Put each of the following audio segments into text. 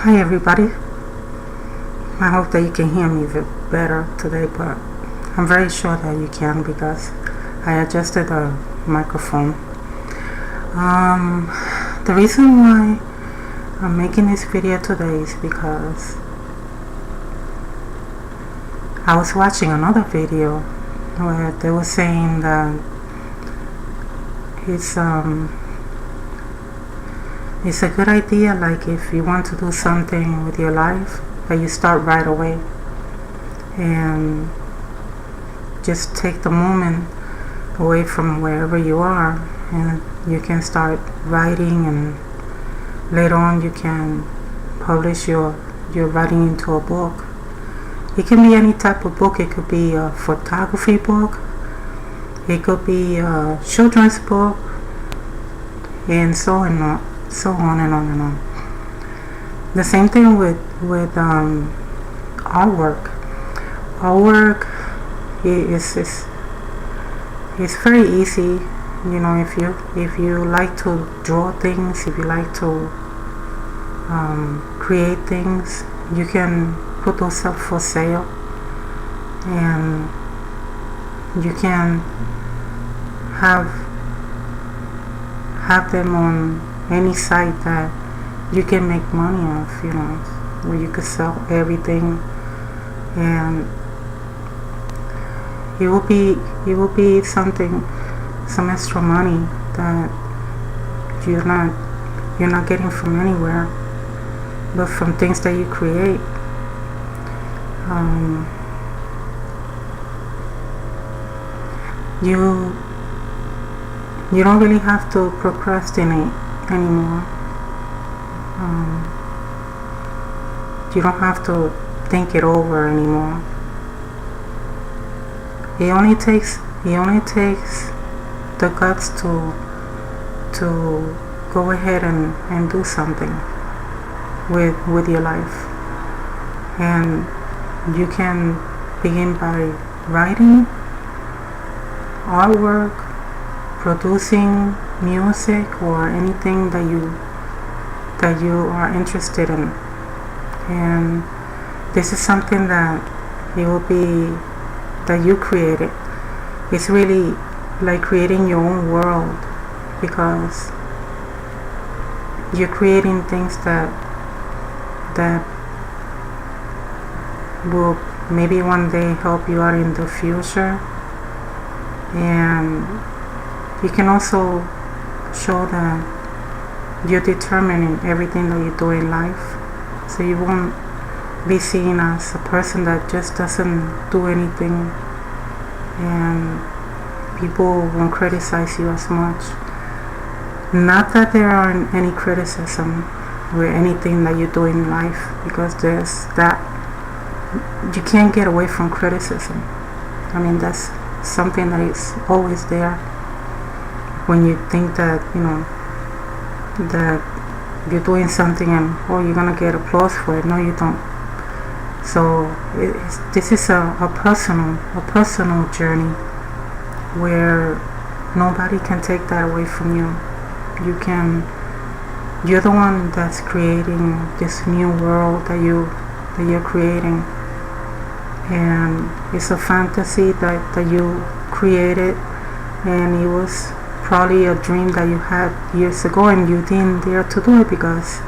Hi everybody. I hope that you can hear me better today, but I'm very sure that you can because I adjusted the microphone. The reason why I'm making this video today is because I was watching another video where they were saying that it's a good idea, like if you want to do something with your life, that you start right away and just take the moment away from wherever you are, and you can start writing, and later on you can publish your writing into a book. It can be any type of book. It could be a photography book, it could be a children's book, and so on and on and on and on. The same thing with artwork. Artwork is very easy. You know, if you like to draw things, if you like to create things, you can put those up for sale, and you can have them on any site that you can make money off, you know, where you could sell everything, and it will be some extra money that you're not getting from anywhere, but from things that you create. You don't really have to procrastinate anymore. You don't have to think it over anymore. It only takes the guts to go ahead and do something with your life. And you can begin by writing, artwork, producing music, or anything that you are interested in. And this is something that you created. It's really like creating your own world, because you're creating things that will maybe one day help you out in the future. And you can also show that you're determined in everything that you do in life, so you won't be seen as a person that just doesn't do anything, and people won't criticize you as much. Not that there aren't any criticism with anything that you do in life, because there's that. You can't get away from criticism. I mean, that's something that is always there. When you think that, you know, that you're doing something and you're gonna get applause for it. No, you don't. So this is a personal journey where nobody can take that away from you. You're the one that's creating this new world that you're creating, and it's a fantasy that you created, and it was probably a dream that you had years ago, and you didn't dare to do it because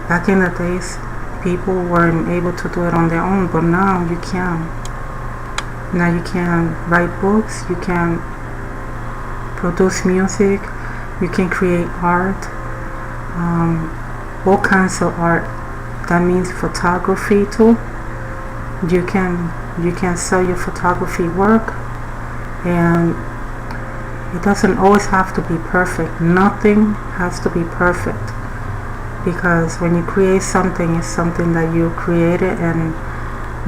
back in the days people weren't able to do it on their own. But now you can. Now you can write books, you can produce music, you can create art, all kinds of art. That means photography too. You can sell your photography work, and it doesn't always have to be perfect. Nothing has to be perfect, because when you create something, it's something that you created, and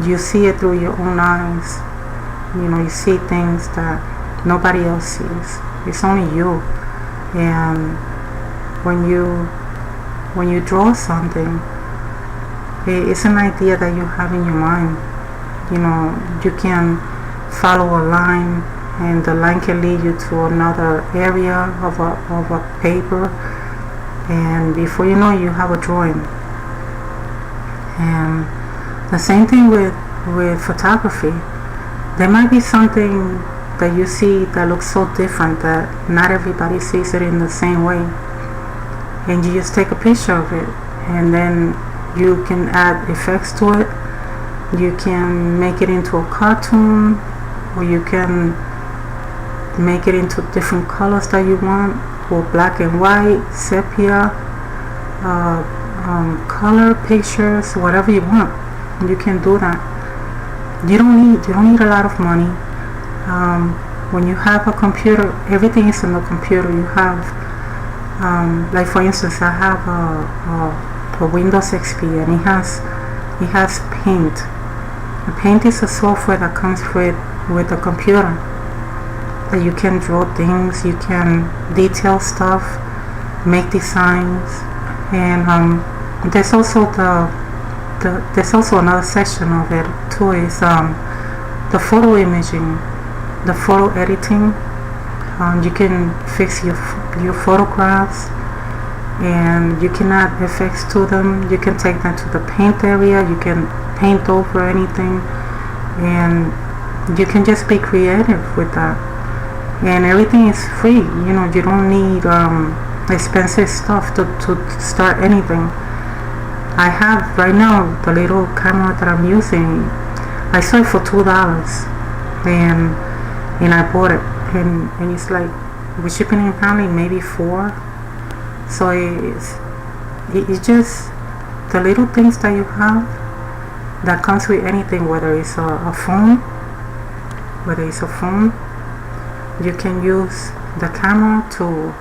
you see it through your own eyes. You know, you see things that nobody else sees. It's only you. And when you draw something, it's an idea that you have in your mind. You know, you can follow a line, and the line can lead you to another area of a paper, and before you know it, you have a drawing. And the same thing with photography. There might be something that you see that looks so different that not everybody sees it in the same way, and you just take a picture of it, and then you can add effects to it. You can make it into a cartoon, or you can make it into different colors that you want, or black and white, sepia, color pictures, whatever you want. You can do that. You don't need a lot of money. When you have a computer, everything is in the computer. You have, like for instance, I have a Windows XP, and it has Paint. And Paint is a software that comes with the computer. That you can draw things, you can detail stuff, make designs, and there's also there's also another section of it too, is the photo imaging, the photo editing. You can fix your photographs, and you can add effects to them. You can take them to the paint area, you can paint over anything, and you can just be creative with that. And everything is free. You don't need expensive stuff to start anything. I have right now the little camera that I'm using. I saw it for $2, and I bought it, and it's like with shipping and handling maybe $4. So it's just the little things that you have that comes with anything, whether it's a phone, you can use the camera to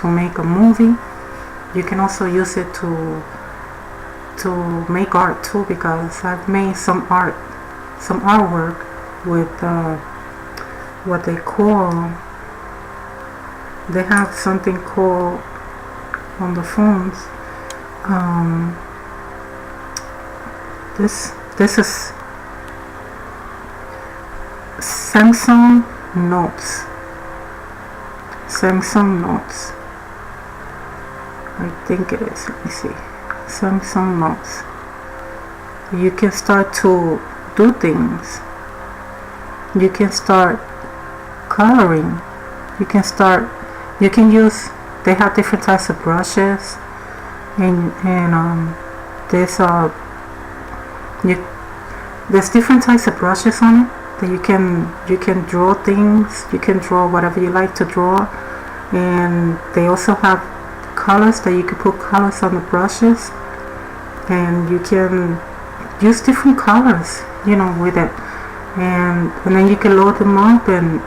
make a movie. You can also use it to make art too, because I've made some artwork with what they call, they have something called on the phones, this is Samsung Notes. I think it is. Let me see. Samsung Notes. You can start to do things. You can start coloring. You can use, they have different types of brushes, and there's different types of brushes on it that you can draw things. You can draw whatever you like to draw, and they also have colors that you can put colors on the brushes, and you can use different colors with it, and then you can load them up and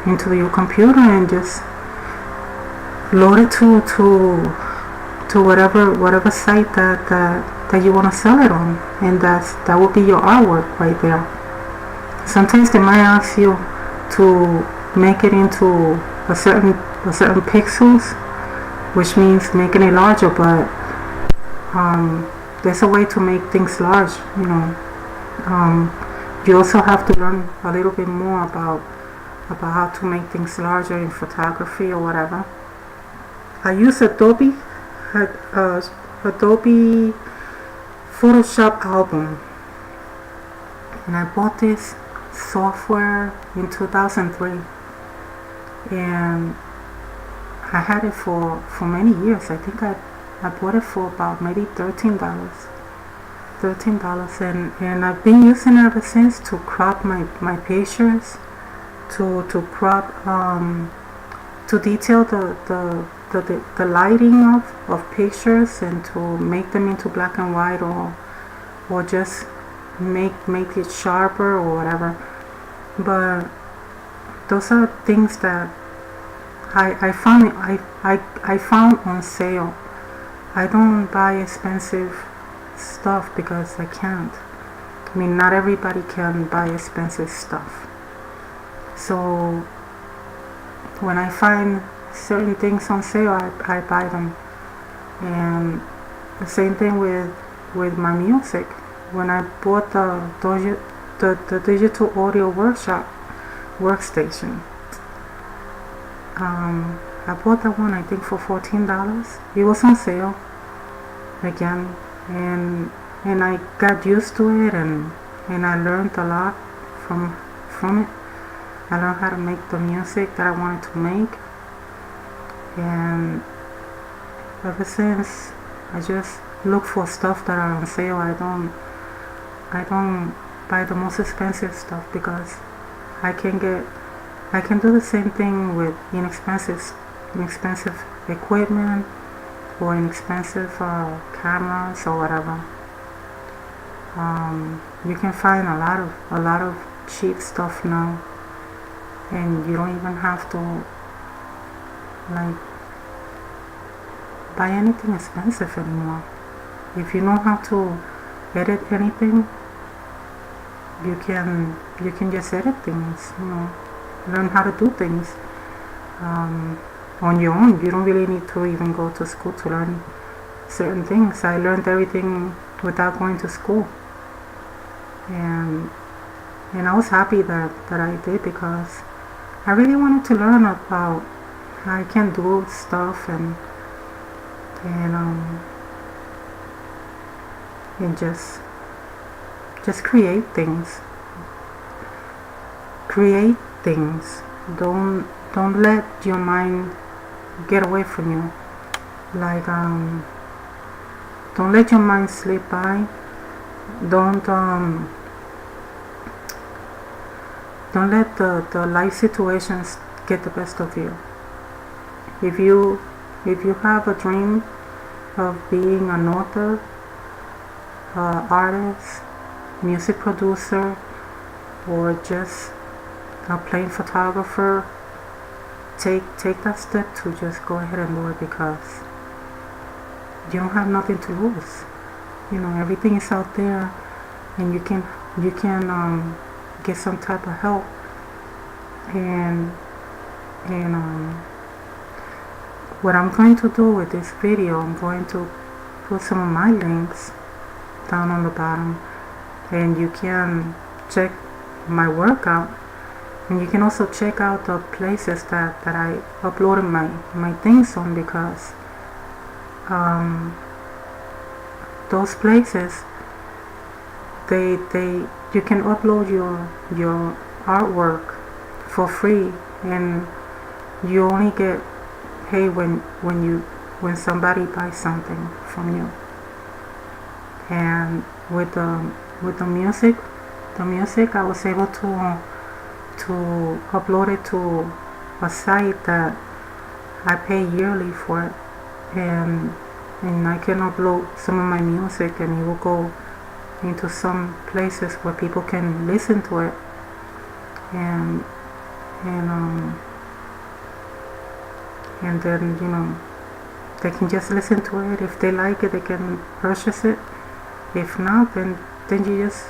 into your computer, and just load it to whatever site that you want to sell it on, and that will be your artwork right there. Sometimes they might ask you to make it into a certain pixels, which means making it larger, but there's a way to make things large. You also have to learn a little bit more about how to make things larger in photography or whatever. I use Adobe Photoshop album, and I bought this software in 2003, and I had it for many years. I think I bought it for about maybe $13, and I've been using it ever since to crop my pictures, to crop, to detail the lighting of pictures, and to make them into black and white, or just make it sharper or whatever. But those are things that I found on sale. I don't buy expensive stuff because I can't. I mean, not everybody can buy expensive stuff. So when I find certain things on sale, I buy them. And the same thing with my music. When I bought the digital audio workstation, I bought that one I think for $14. It was on sale again, and I got used to it, and I learned a lot from it. I learned how to make the music that I wanted to make, and ever since I just look for stuff that are on sale. I don't buy the most expensive stuff because I can do the same thing with inexpensive equipment or inexpensive cameras or whatever. You can find a lot of cheap stuff now, and you don't even have to like buy anything expensive anymore. If you know how to edit anything, you can just edit things, learn how to do things on your own. You don't really need to even go to school to learn certain things. I learned everything without going to school, and I was happy that I did, because I really wanted to learn about how I can do stuff and just create things. Create things. Don't let your mind get away from you. Like don't let your mind slip by. Don't let the life situations get the best of you. If you have a dream of being an author, artist, music producer, or just a plain photographer, take that step to just go ahead and do it, because you don't have nothing to lose. Everything is out there, and you can get some type of help, and what I'm going to do with this video, I'm going to put some of my links down on the bottom, and you can check my work out, and you can also check out the places that I uploaded my things on, because those places, you can upload your artwork for free, and you only get paid when somebody buys something from you. And with the music I was able to upload it to a site that I pay yearly for it, and I can upload some of my music, and it will go into some places where people can listen to it, and then they can just listen to it. If they like it, they can purchase it. If not, then you just,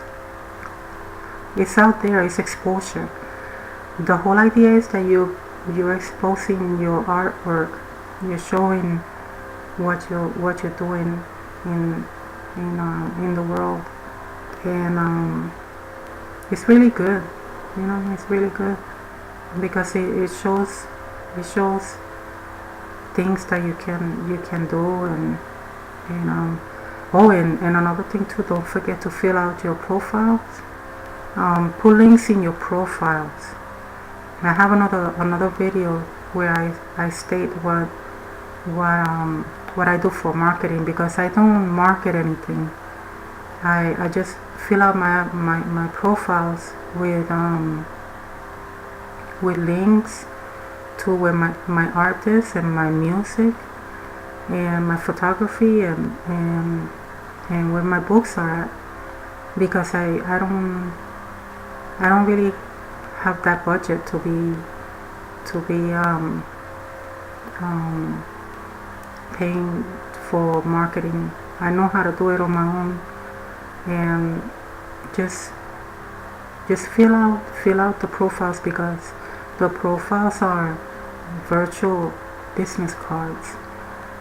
it's out there. It's exposure. The whole idea is that you're exposing your artwork. You're showing what you're doing in the world, and it's really good. It's really good, because it shows things that you can do, and and another thing too, don't forget to fill out your profiles. Put links in your profiles. I have another video where I state what I do for marketing, because I don't market anything. I just fill out my profiles with links to where my artists and my music and my photography and where my books are at, because I don't really have that budget to be paying for marketing. I know how to do it on my own, and just fill out the profiles, because the profiles are virtual business cards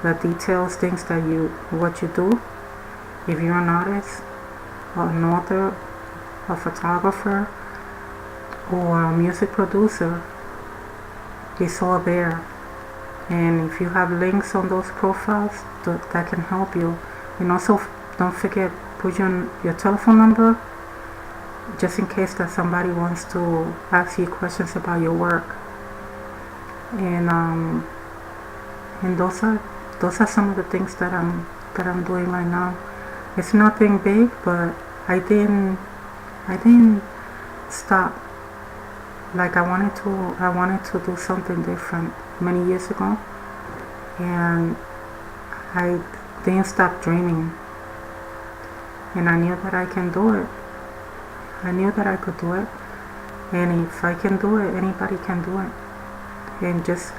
that details things that what you do. If you're an artist, or an author, a photographer, or a music producer, it's all there. And if you have links on those profiles, that can help you. And also, don't forget, put your telephone number, just in case that somebody wants to ask you questions about your work. And those are some of the things that I'm doing right now. It's nothing big, but I didn't stop. Like I wanted to do something different many years ago, and I didn't stop dreaming. And I knew that I can do it. I knew that I could do it. And if I can do it, anybody can do it. And just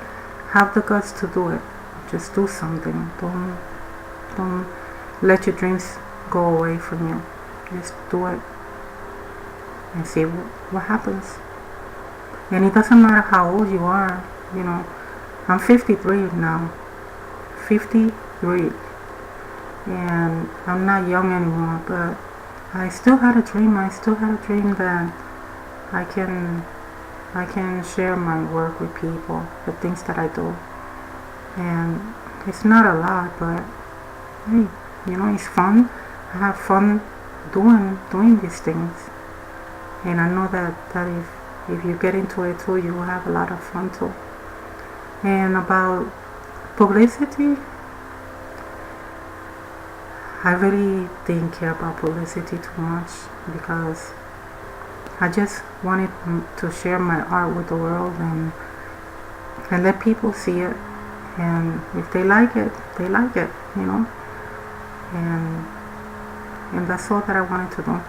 have the guts to do it. Just do something. Don't let your dreams go away from you. Just do it and see what happens. And it doesn't matter how old you are. You know, I'm 53 now. 53. And I'm not young anymore, but I still had a dream. I still had a dream that I can share my work with people, the things that I do. And it's not a lot, but hey, you know, it's fun. I have fun doing these things. And I know that if you get into it too, you will have a lot of fun too. And about publicity, I really didn't care about publicity too much, because I just wanted to share my art with the world and let people see it. And if they like it, they like it, you know. And that's all that I wanted to do.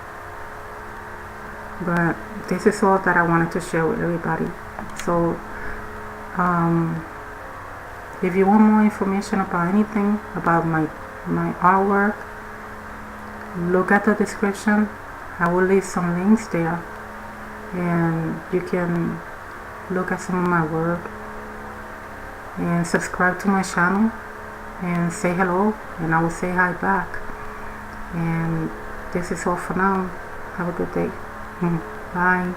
But this is all that I wanted to share with everybody. So if you want more information about anything about my artwork, look at the description. I will leave some links there, and you can look at some of my work and subscribe to my channel and say hello, and I will say hi back. And this is all for now. Have a good day. Bye.